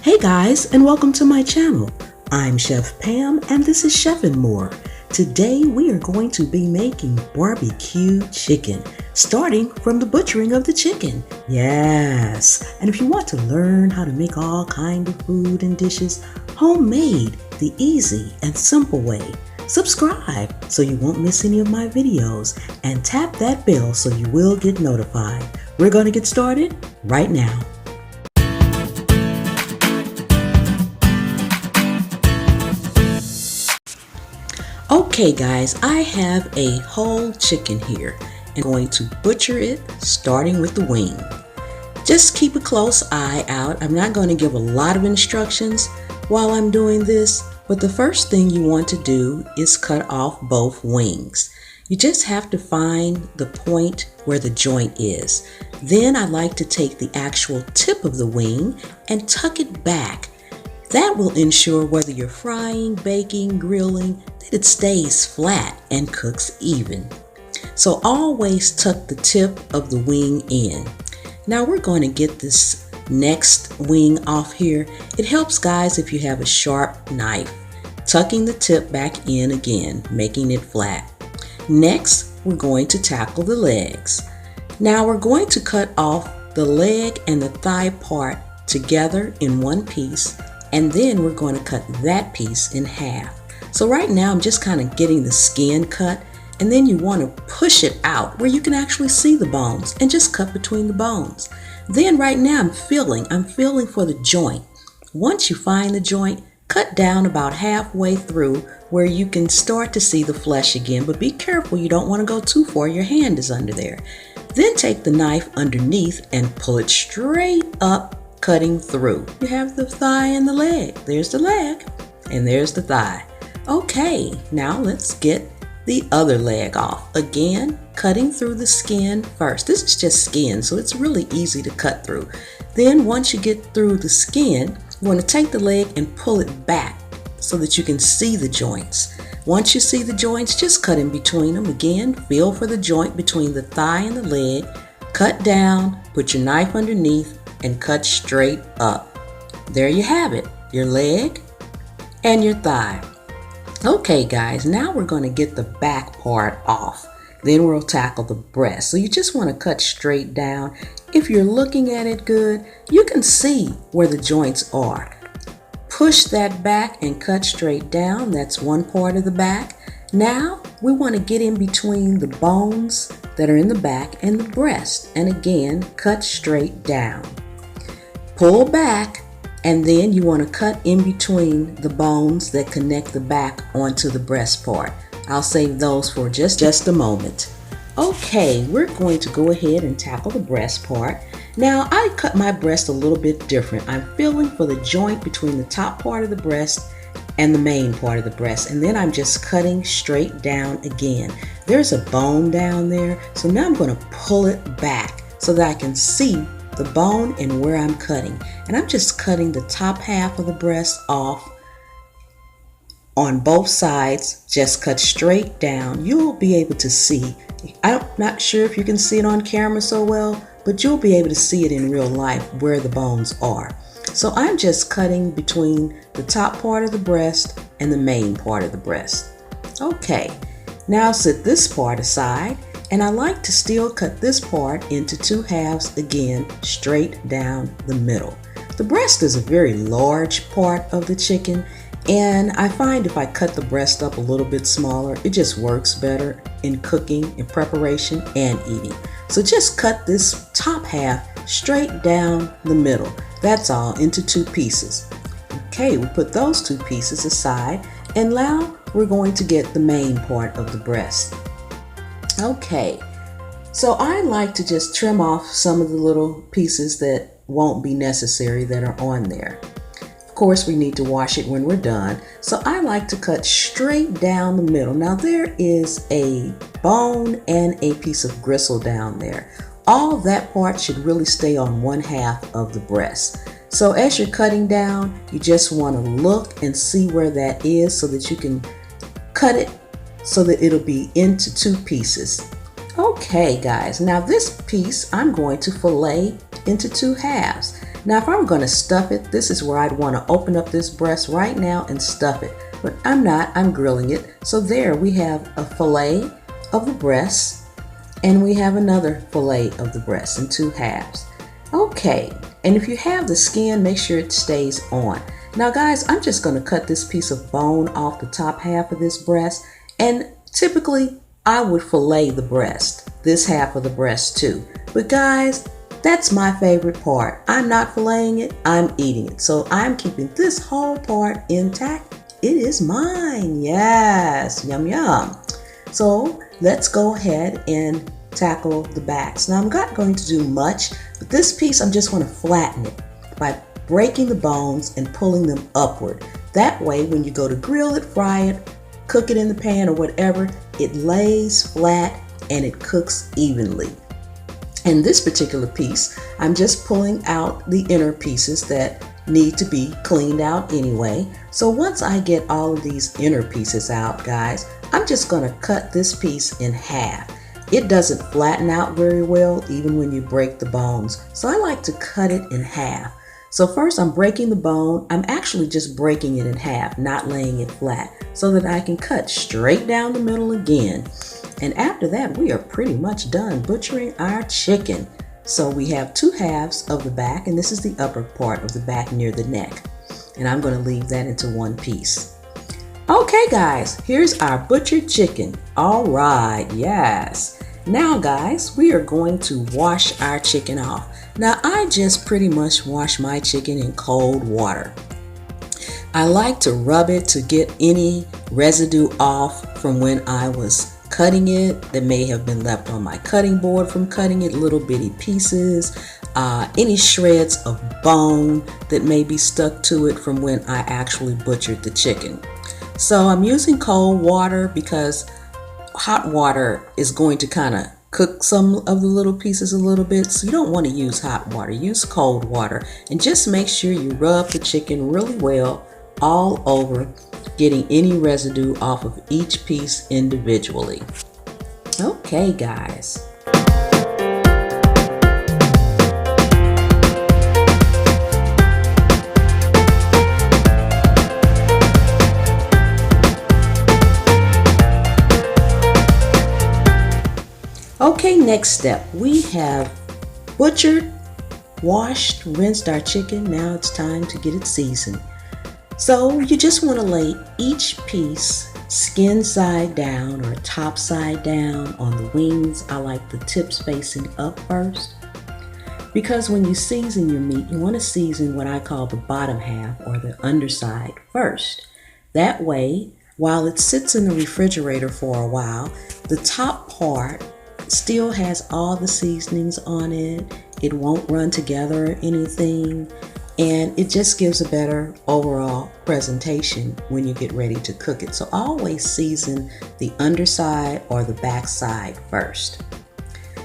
Hey guys, and welcome to my channel. I'm Chef Pam and this is Chef'n' More. Today we are going to be making barbecue chicken, starting from the butchering of the chicken. Yes, and if you want to learn how to make all kinds of food and dishes homemade the easy and simple way, subscribe so you won't miss any of my videos and tap that bell so you will get notified. We're going to get started right now. Okay guys, I have a whole chicken here and I'm going to butcher it starting with the wing. Just keep a close eye out. I'm not going to give a lot of instructions while I'm doing this, but the first thing you want to do is cut off both wings. You just have to find the point where the joint is. Then I like to take the actual tip of the wing and tuck it back. That will ensure whether you're frying, baking, grilling, that it stays flat and cooks even. So always tuck the tip of the wing in. Now we're going to get this next wing off here. It helps guys if you have a sharp knife. Tucking the tip back in again, making it flat. Next, we're going to tackle the legs. Now we're going to cut off the leg and the thigh part together in one piece. And then we're going to cut that piece in half. So right now I'm just kind of getting the skin cut, and then you want to push it out where you can actually see the bones and just cut between the bones. Then right now I'm feeling for the joint. Once you find the joint, cut down about halfway through where you can start to see the flesh again, but be careful, you don't want to go too far, your hand is under there. Then take the knife underneath and pull it straight up, cutting through. You have the thigh and the leg. There's the leg and there's the thigh. Okay, now let's get the other leg off. Again, cutting through the skin first. This is just skin, so it's really easy to cut through. Then once you get through the skin, you want to take the leg and pull it back so that you can see the joints. Once you see the joints, just cut in between them. Again, feel for the joint between the thigh and the leg. Cut down, put your knife underneath, and cut straight up. There you have it, your leg and your thigh. Okay guys, now we're going to get the back part off. Then we'll tackle the breast. So you just want to cut straight down. If you're looking at it good, you can see where the joints are. Push that back and cut straight down. That's one part of the back. Now we want to get in between the bones that are in the back and the breast. And again, cut straight down. Pull back, and then you want to cut in between the bones that connect the back onto the breast part. I'll save those for just a moment. Okay, we're going to go ahead and tackle the breast part. Now, I cut my breast a little bit different. I'm feeling for the joint between the top part of the breast and the main part of the breast, and then I'm just cutting straight down again. There's a bone down there, so now I'm going to pull it back so that I can see the bone and where I'm cutting. And I'm just cutting the top half of the breast off on both sides. Just cut straight down. You'll be able to see. I'm not sure if you can see it on camera so well, but you'll be able to see it in real life where the bones are. So I'm just cutting between the top part of the breast and the main part of the breast. Okay, now set this part aside. And I like to still cut this part into two halves again, straight down the middle. The breast is a very large part of the chicken, and I find if I cut the breast up a little bit smaller, it just works better in cooking, in preparation, and eating. So just cut this top half straight down the middle. That's all, into two pieces. Okay, we put those two pieces aside, and now we're going to get the main part of the breast. Okay, so I like to just trim off some of the little pieces that won't be necessary that are on there. Of course, we need to wash it when we're done. So I like to cut straight down the middle. Now there is a bone and a piece of gristle down there. All that part should really stay on one half of the breast. So as you're cutting down, you just want to look and see where that is so that you can cut it so that it'll be into two pieces. Okay guys, now this piece I'm going to fillet into two halves. Now if I'm going to stuff it, this is where I'd want to open up this breast right now and stuff it. But I'm not, I'm grilling it. So there we have a fillet of the breast, and we have another fillet of the breast in 2 halves. Okay, and if you have the skin, make sure it stays on. Now guys, I'm just going to cut this piece of bone off the top half of this breast, and typically I would fillet the breast, this half of the breast too. But guys, that's my favorite part. I'm not filleting it, I'm eating it. So I'm keeping this whole part intact. It is mine, yes, yum yum. So let's go ahead and tackle the backs. Now I'm not going to do much, but this piece I'm just going to flatten it by breaking the bones and pulling them upward. That way when you go to grill it, fry it, cook it in the pan or whatever, it lays flat and it cooks evenly. And this particular piece, I'm just pulling out the inner pieces that need to be cleaned out anyway. So once I get all of these inner pieces out, guys, I'm just going to cut this piece in half. It doesn't flatten out very well even when you break the bones, so I like to cut it in half. So first I'm breaking the bone. I'm actually just breaking it in half, not laying it flat, so that I can cut straight down the middle again. And after that, we are pretty much done butchering our chicken. So we have 2 halves of the back, and this is the upper part of the back near the neck. And I'm going to leave that into one piece. Okay guys, here's our butchered chicken. All right, yes. Now guys, we are going to wash our chicken off. Now I just pretty much wash my chicken in cold water. I like to rub it to get any residue off from when I was cutting it that may have been left on my cutting board from cutting it, little bitty pieces, any shreds of bone that may be stuck to it from when I actually butchered the chicken. So I'm using cold water because hot water is going to kind of cook some of the little pieces a little bit, so you don't want to use hot water. Use cold water, and just make sure you rub the chicken really well all over, getting any residue off of each piece individually. Okay guys. Okay, next step, we have butchered, washed, rinsed our chicken. Now it's time to get it seasoned. So you just want to lay each piece skin side down or top side down on the wings. I like the tips facing up first, because when you season your meat, you want to season what I call the bottom half or the underside first. That way, while it sits in the refrigerator for a while, the top part still has all the seasonings on it. It won't run together or anything, and it just gives a better overall presentation when you get ready to cook it. So always season the underside or the back side first.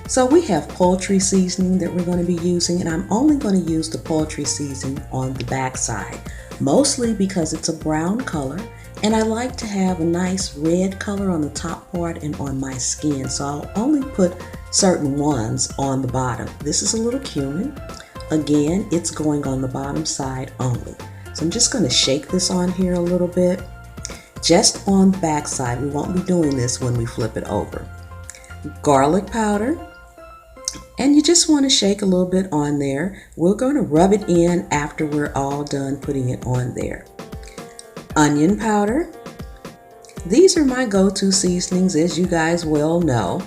So we have poultry seasoning that we're going to be using, and I'm only going to use the poultry seasoning on the back side, mostly because it's a brown color. And I like to have a nice red color on the top part and on my skin, so I'll only put certain ones on the bottom. This is a little cumin. Again, it's going on the bottom side only. So I'm just going to shake this on here a little bit, just on the back side. We won't be doing this when we flip it over. Garlic powder, and you just want to shake a little bit on there. We're going to rub it in after we're all done putting it on there. Onion powder. These are my go-to seasonings, as you guys well know.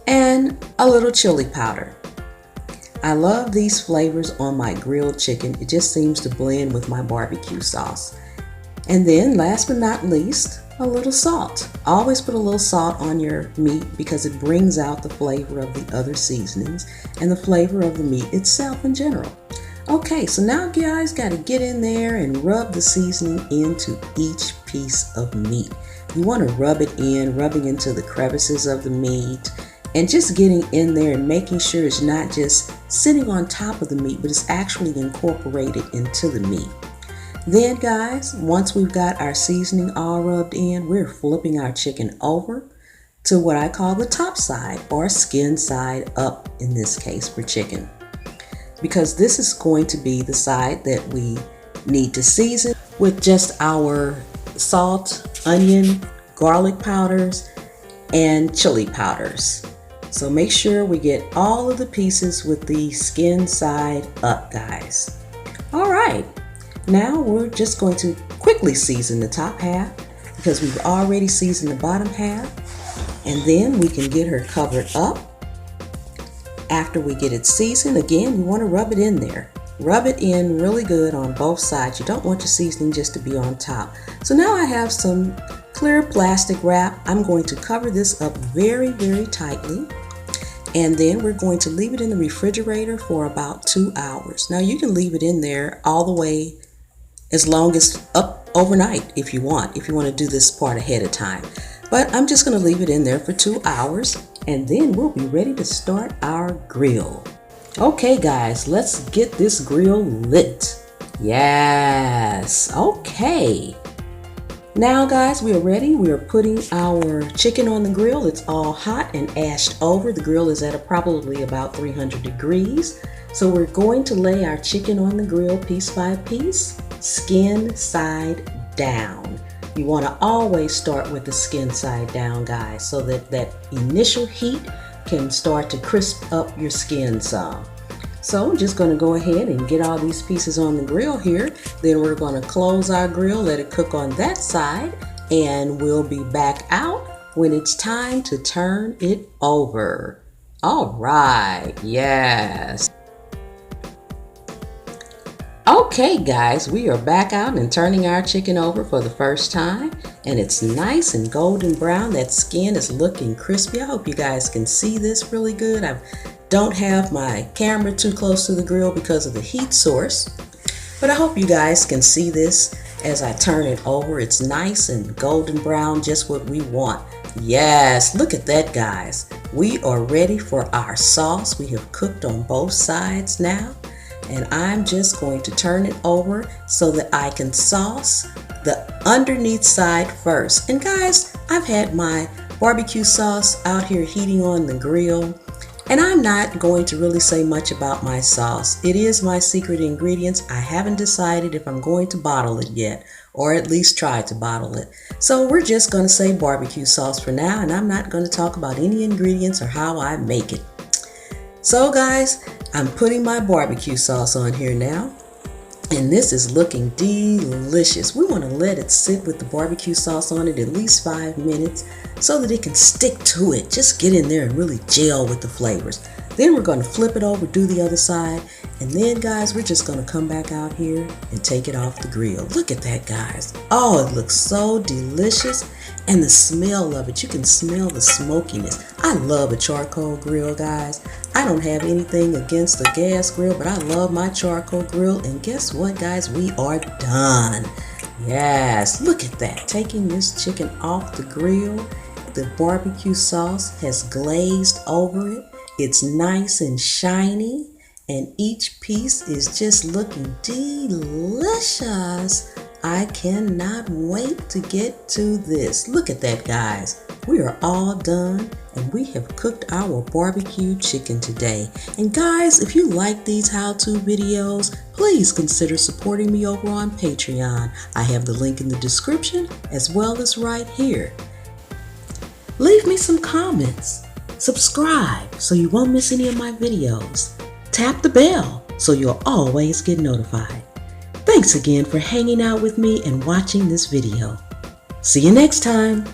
And a little chili powder. I love these flavors on my grilled chicken. It just seems to blend with my barbecue sauce. And then last but not least, a little salt. Always put a little salt on your meat because it brings out the flavor of the other seasonings and the flavor of the meat itself in general. Okay, so now you guys got to get in there and rub the seasoning into each piece of meat. You want to rub it in, rubbing into the crevices of the meat, and just getting in there and making sure it's not just sitting on top of the meat, but it's actually incorporated into the meat. Then guys, once we've got our seasoning all rubbed in, we're flipping our chicken over to what I call the top side or skin side up in this case for chicken. because this is going to be the side that we need to season with just our salt, onion, garlic powders, and chili powders. So make sure we get all of the pieces with the skin side up, guys. All right, now we're just going to quickly season the top half because we've already seasoned the bottom half, and then we can get her covered up. After we get it seasoned, again, we want to rub it in there. Rub it in really good on both sides. You don't want your seasoning just to be on top. So now I have some clear plastic wrap. I'm going to cover this up very, very tightly. And then we're going to leave it in the refrigerator for about 2 hours. Now you can leave it in there all the way as long as up overnight if you want to do this part ahead of time. But I'm just going to leave it in there for 2 hours, and then we'll be ready to start our grill. Okay guys, let's get this grill lit. Yes, okay. Now guys, we are ready. We are putting our chicken on the grill. It's all hot and ashed over. The grill is at probably about 300 degrees. So we're going to lay our chicken on the grill piece by piece, skin side down. You want to always start with the skin side down, guys, so that that initial heat can start to crisp up your skin some. So I'm just going to go ahead and get all these pieces on the grill here. Then we're going to close our grill, let it cook on that side, and we'll be back out when it's time to turn it over. All right, yes. Okay guys, we are back out and turning our chicken over for the first time, and it's nice and golden brown. That skin is looking crispy. I hope you guys can see this really good. I don't have my camera too close to the grill because of the heat source, but I hope you guys can see this as I turn it over. It's nice and golden brown, just what we want. Yes, look at that guys. We are ready for our sauce. We have cooked on both sides now, and I'm just going to turn it over so that I can sauce the underneath side first. And guys, I've had my barbecue sauce out here heating on the grill, and I'm not going to really say much about my sauce. It is my secret ingredients. I haven't decided if I'm going to bottle it yet, or at least try to bottle it. So we're just going to say barbecue sauce for now, and I'm not going to talk about any ingredients or how I make it. So guys, I'm putting my barbecue sauce on here now, and this is looking delicious. We want to let it sit with the barbecue sauce on it at least 5 minutes so that it can stick to it. Just get in there and really gel with the flavors. Then we're going to flip it over, do the other side, and then guys, we're just going to come back out here and take it off the grill. Look at that guys. Oh, it looks so delicious, and the smell of it, you can smell the smokiness. I love a charcoal grill guys. I don't have anything against the gas grill, but I love my charcoal grill, and guess what guys, we are done. Yes, look at that. Taking this chicken off the grill, the barbecue sauce has glazed over it. It's nice and shiny, and each piece is just looking delicious. I cannot wait to get to this. Look at that guys. We are all done, and we have cooked our barbecue chicken today. And guys, if you like these how-to videos, please consider supporting me over on Patreon. I have the link in the description as well as right here. Leave me some comments. Subscribe so you won't miss any of my videos. Tap the bell so you'll always get notified. Thanks again for hanging out with me and watching this video. See you next time.